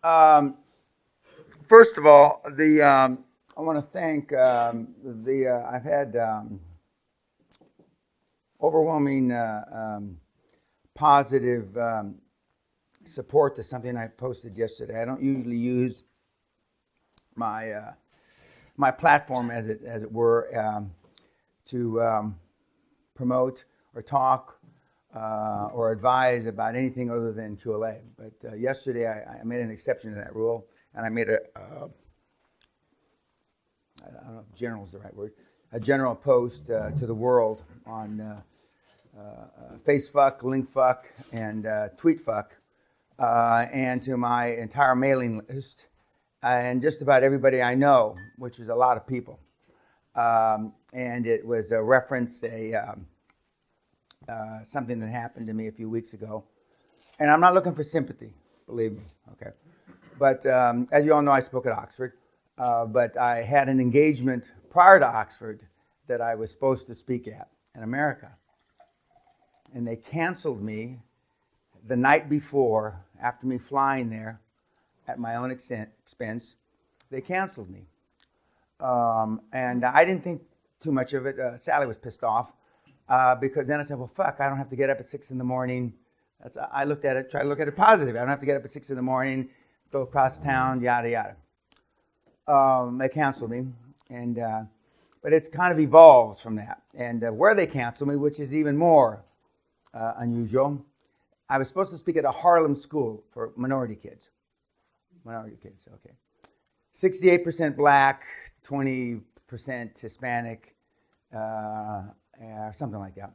First of all, I want to thank I've had overwhelming positive support to something I posted yesterday. I don't usually use my platform, as it were, to promote or talk or advise about anything other than QLA. But yesterday I made an exception to that rule, and I made I don't know if general is the right word, a general post to the world on Facefuck, Linkfuck, and Tweetfuck, and to my entire mailing list, and just about everybody I know, which is a lot of people. And it was a reference, something that happened to me a few weeks ago. And I'm not looking for sympathy, believe me, okay? But as you all know, I spoke at Oxford. But I had an engagement prior to Oxford that I was supposed to speak at in America. And they canceled me the night before, after me flying there at my own expense. They canceled me. And I didn't think too much of it. Sally was pissed off because then I said, well, fuck, I don't have to get up at 6 in the morning. I looked at it, tried to look at it positive. I don't have to get up at 6 in the morning, go across town, yada, yada. They canceled me, but it's kind of evolved from that. And where they canceled me, which is even more unusual, I was supposed to speak at a Harlem school for minority kids. Minority kids, okay. 68% black, 20% Hispanic, something like that.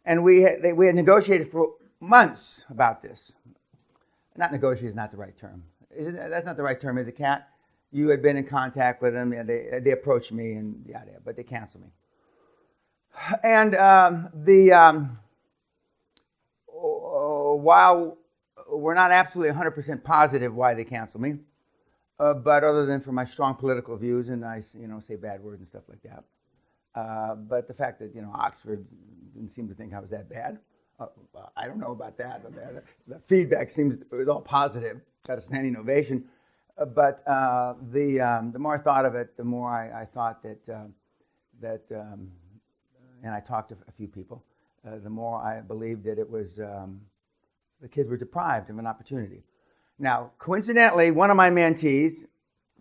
And we had negotiated for months about this. Not negotiate is not the right term. That's not the right term, is it, Kat? You had been in contact with them, and they approached me, and yada, but they canceled me. And while we're not absolutely 100% positive why they canceled me, but other than for my strong political views, and I say bad words and stuff like that, but the fact that Oxford didn't seem to think I was that bad, I don't know about that. The feedback seems it was all positive. Got a standing ovation. But the more I thought of it, the more I thought that and I talked to a few people, the more I believed that it was the kids were deprived of an opportunity. Now, coincidentally, one of my mentees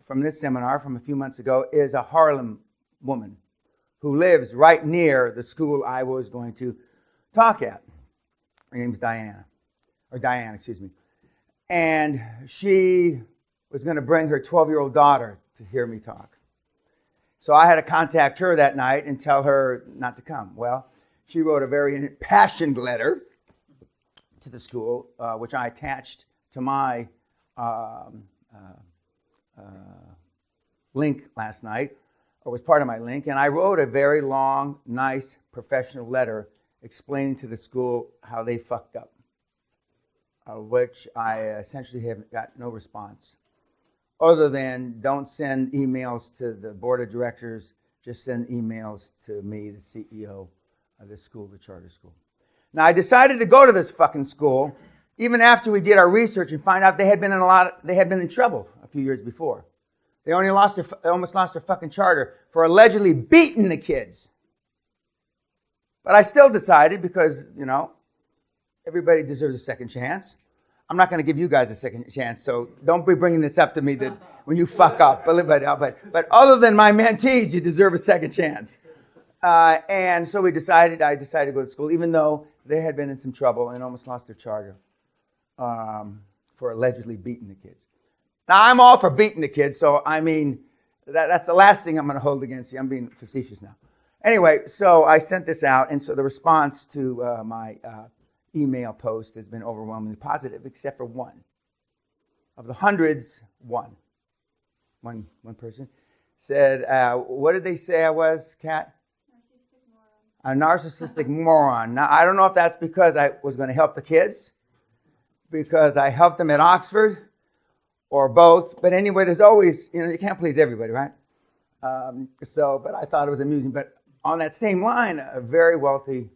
from this seminar from a few months ago is a Harlem woman who lives right near the school I was going to talk at. Her name's Diane, excuse me. And she was going to bring her 12-year-old daughter to hear me talk. So I had to contact her that night and tell her not to come. Well, she wrote a very impassioned letter to the school, which I attached to my link last night, or was part of my link. And I wrote a very long, nice, professional letter explaining to the school how they fucked up, which I essentially have got no response. Other than don't send emails to the board of directors, just send emails to me, the CEO of the school, the charter school. Now, I decided to go to this fucking school, even after we did our research and find out they had been in trouble a few years before. They almost lost their fucking charter for allegedly beating the kids. But I still decided because, everybody deserves a second chance. I'm not going to give you guys a second chance, so don't be bringing this up to me that when you fuck up. But other than my mentees, you deserve a second chance. And so I decided to go to school, even though they had been in some trouble and almost lost their charter for allegedly beating the kids. Now, I'm all for beating the kids, so that's the last thing I'm going to hold against you. I'm being facetious now. Anyway, so I sent this out, and so the response to my email post has been overwhelmingly positive, except for one. Of the hundreds, one person said, what did they say I was, Kat? A narcissistic moron. Now, I don't know if that's because I was going to help the kids, because I helped them at Oxford, or both. But anyway, there's always, you can't please everybody, right? But I thought it was amusing. But on that same line, a very wealthy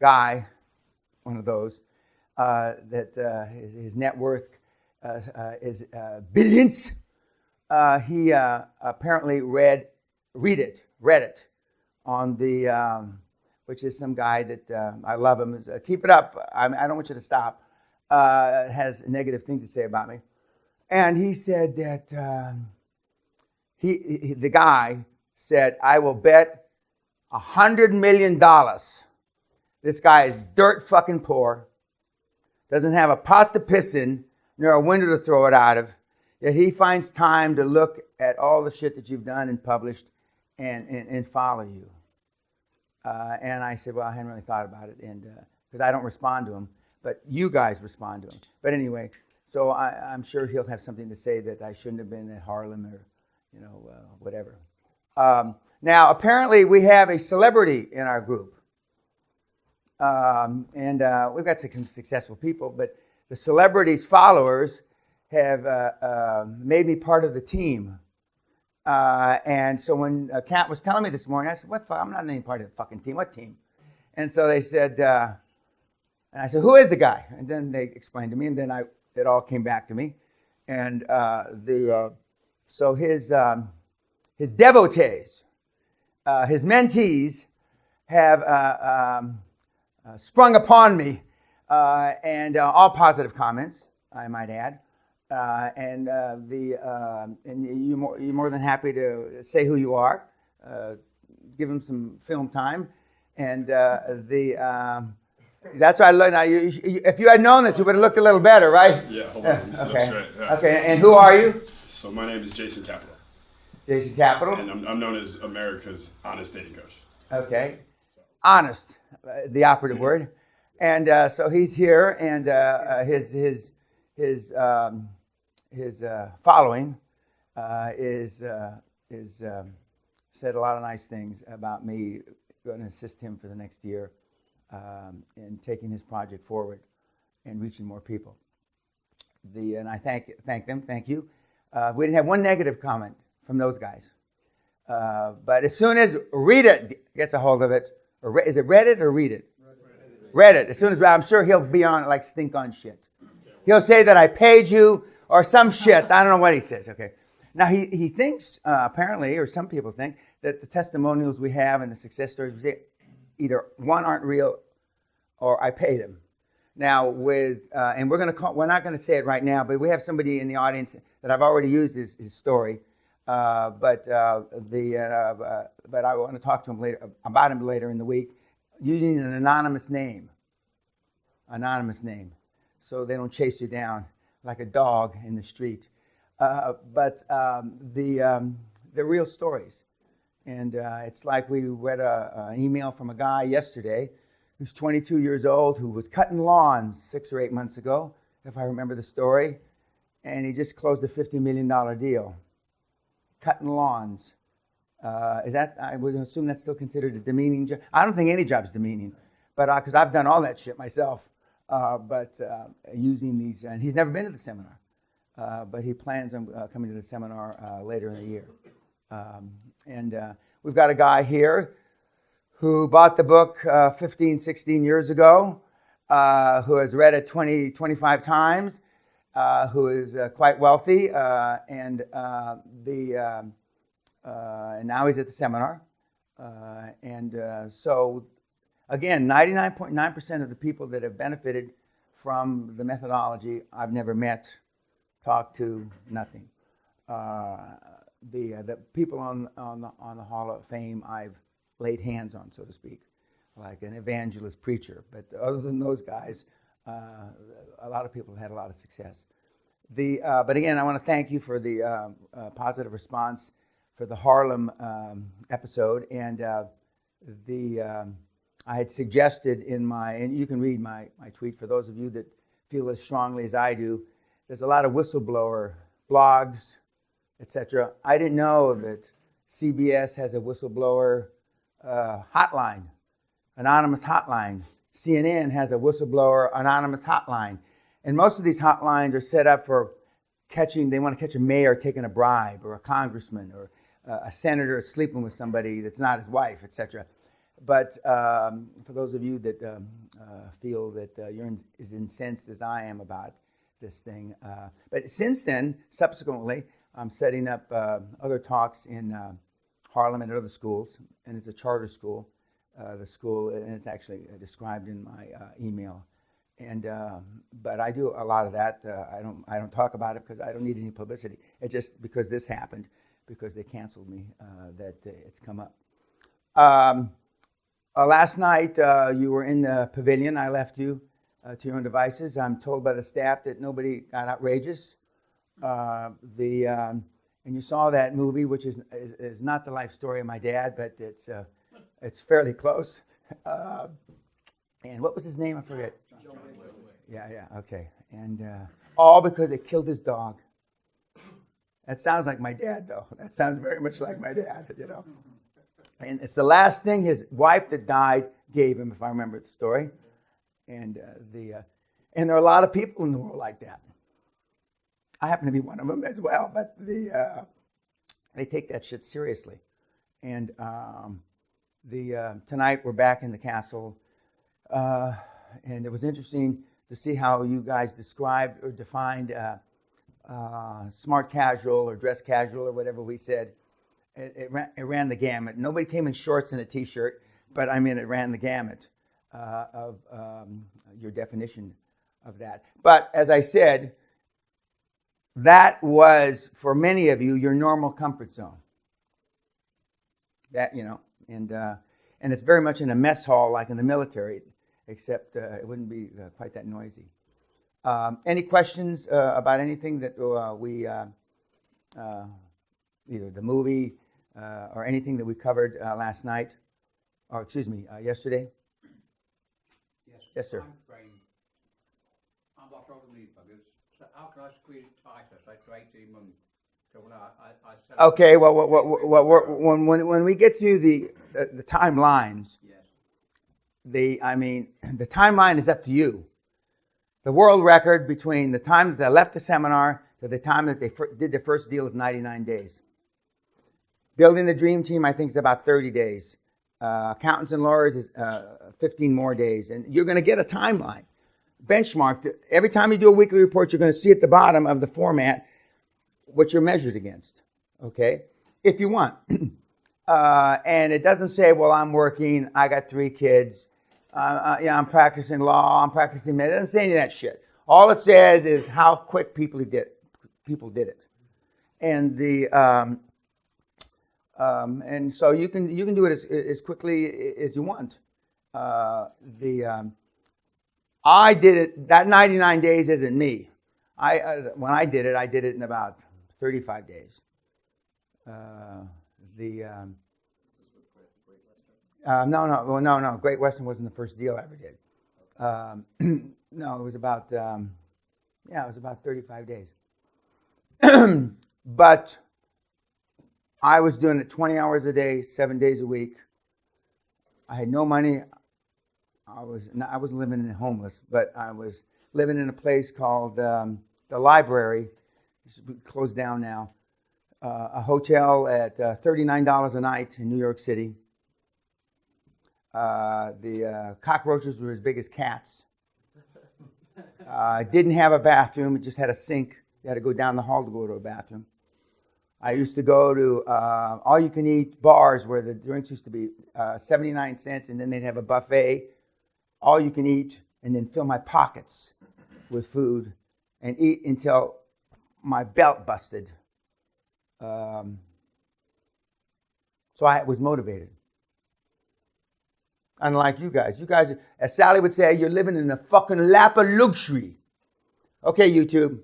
guy, one of those, that his net worth billions. He apparently read it on the, which is some guy that I love him. Keep it up. I don't want you to stop. Has negative things to say about me. And he said that the guy said, I will bet $100 million. This guy is dirt fucking poor, doesn't have a pot to piss in, nor a window to throw it out of. Yet he finds time to look at all the shit that you've done and published and follow you. And I said, well, I hadn't really thought about it, and because I don't respond to him, but you guys respond to him. But anyway, so I'm sure he'll have something to say that I shouldn't have been at Harlem or, whatever. Now, apparently, we have a celebrity in our group. And we've got some successful people, but the celebrity's followers have made me part of the team. And so when Kat was telling me this morning, I said, what? I'm not in any part of the fucking team. What team? And so they said, and I said, who is the guy? And then they explained to me, and then it all came back to me. And so his devotees, his mentees have sprung upon me, and all positive comments, I might add. And you're more than happy to say who you are, give them some film time, and that's why I look now. If you had known this, you would have looked a little better, right? Yeah, hold on. Let me sit up straight. Yeah. Okay, and who are you? So my name is Jason Capital. Jason Capital. And I'm known as America's honest dating coach. Okay, honest, the operative word. And so he's here, and his following is said a lot of nice things about me. Going to assist him for the next year in taking his project forward and reaching more people. And I thank them. Thank you. We didn't have one negative comment from those guys. But as soon as Reddit gets a hold of it, is it Reddit or Read It? Reddit. As soon as I'm sure he'll be on it like stink on shit. He'll say that I paid you or some shit. I don't know what he says. Okay. Now he thinks apparently, or some people think, that the testimonials we have and the success stories we say either one aren't real or I paid them. Now and we're not going to say it right now, but we have somebody in the audience that I've already used his story. But I want to talk to him about him later in the week, using an anonymous name, so they don't chase you down like a dog in the street. But the real stories, and it's like we read an email from a guy yesterday who's 22 years old who was cutting lawns 6 or 8 months ago, if I remember the story, and he just closed a $50 million deal. Cutting lawns. I would assume that's still considered a demeaning job. I don't think any job's demeaning, but because I've done all that shit myself. But using these, and he's never been to the seminar, but he plans on coming to the seminar later in the year. And we've got a guy here who bought the book 15, 16 years ago, who has read it 20, 25 times, who is quite wealthy, and now he's at the seminar. So, again, 99.9% of the people that have benefited from the methodology I've never met, talked to, nothing. The people on the Hall of Fame I've laid hands on, so to speak, like an evangelist preacher. But other than those guys, a lot of people have had a lot of success. But again, I want to thank you for the positive response for the Harlem episode, and I had suggested and you can read my tweet for those of you that feel as strongly as I do. There's a lot of whistleblower blogs, etc. I didn't know that CBS has a whistleblower hotline, anonymous hotline. CNN has a whistleblower anonymous hotline. And most of these hotlines are set up for they want to catch a mayor taking a bribe, or a congressman, or a senator sleeping with somebody that's not his wife, etc. But for those of you that feel that you're as incensed as I am about this thing. But since then, subsequently, I'm setting up other talks in Harlem and other schools, and it's a charter school. The school, and it's actually described in my email. And but I do a lot of that. I don't talk about it because I don't need any publicity. It's just because this happened, because they canceled me, that it's come up. Last night you were in the pavilion. I left you to your own devices. I'm told by the staff that nobody got outrageous. And you saw that movie, which is not the life story of my dad, but it's fairly close. And what was his name? I forget. Yeah, okay. And all because they killed his dog. That sounds like my dad, though. That sounds very much like my dad, you know. And it's the last thing his wife that died gave him, if I remember the story. And and there are a lot of people in the world like that. I happen to be one of them as well, but they take that shit seriously. And tonight we're back in the castle, and it was interesting to see how you guys described or defined smart casual or dress casual or whatever we said. It ran the gamut. Nobody came in shorts and a T-shirt, but I mean it ran the gamut of your definition of that. But as I said, that was for many of you your normal comfort zone. That, you know, and it's very much in a mess hall like in the military, except it wouldn't be quite that noisy. Any questions about anything that we, either the movie or anything that we covered last night, or excuse me, yesterday? Yes, sir. I'm off road with these buggers. So how can I squeeze it tighter, say to 18 months? So when I sell Okay, well, when we get through the timelines, yes. the timeline is up to you. The world record between the time that they left the seminar to the time that they did their first deal is 99 days. Building the dream team, I think, is about 30 days. Accountants and lawyers is 15 more days. And you're going to get a timeline benchmarked. Every time you do a weekly report, you're going to see at the bottom of the format what you're measured against, okay, if you want. And it doesn't say, well, I'm working, I got 3 kids, I'm practicing law, I'm practicing medicine. It doesn't say any of that shit. All it says is how quick people did it. And and so you can do it as quickly as you want. I did it, that 99 days isn't me. When I did it in about 35 days. No. Great Western wasn't the first deal I ever did. No, it was about 35 days. But I was doing it 20 hours a day, 7 days a week. I had no money. I wasn't living in homeless, but I was living in a place called the Library. It's closed down now. A hotel at $39 a night in New York City. The cockroaches were as big as cats. Didn't have a bathroom. It just had a sink. You had to go down the hall to go to a bathroom. I used to go to all-you-can-eat bars where the drinks used to be 79 cents, and then they'd have a buffet, all-you-can-eat, and then fill my pockets with food and eat until my belt busted. So I was motivated. Unlike you guys, as Sally would say, you're living in a fucking lap of luxury. Okay, YouTube.